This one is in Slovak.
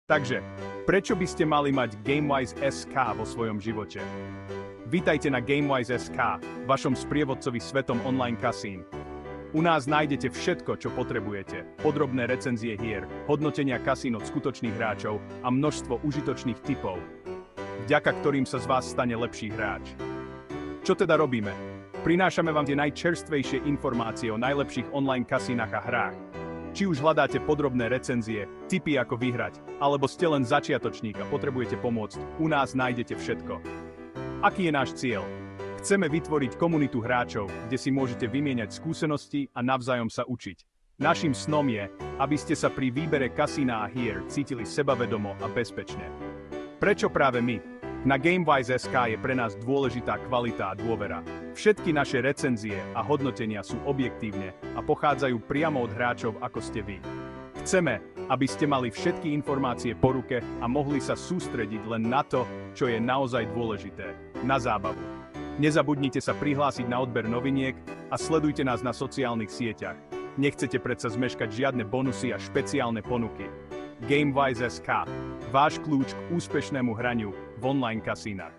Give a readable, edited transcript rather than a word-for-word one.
Takže, prečo by ste mali mať GameWise SK vo svojom živote? Vítajte na GameWise SK, vašom sprievodcovi svetom online kasín. U nás nájdete všetko, čo potrebujete. Podrobné recenzie hier, hodnotenia kasín od skutočných hráčov a množstvo užitočných tipov, vďaka ktorým sa z vás stane lepší hráč. Čo teda robíme? Prinášame vám tie najčerstvejšie informácie o najlepších online kasínach a hrách. Či už hľadáte podrobné recenzie, tipy ako vyhrať, alebo ste len začiatočník a potrebujete pomôcť, u nás nájdete všetko. Aký je náš cieľ? Chceme vytvoriť komunitu hráčov, kde si môžete vymieňať skúsenosti a navzájom sa učiť. Naším snom je, aby ste sa pri výbere kasína a hier cítili sebavedomo a bezpečne. Prečo práve my? Na GameWise SK je pre nás dôležitá kvalita a dôvera. Všetky naše recenzie a hodnotenia sú objektívne a pochádzajú priamo od hráčov ako ste vy. Chceme, aby ste mali všetky informácie po ruke a mohli sa sústrediť len na to, čo je naozaj dôležité, na zábavu. Nezabudnite sa prihlásiť na odber noviniek a sledujte nás na sociálnych sieťach. Nechcete predsa zmeškať žiadne bonusy a špeciálne ponuky. GameWise SK, váš kľúč k úspešnému hraniu v online kasínach.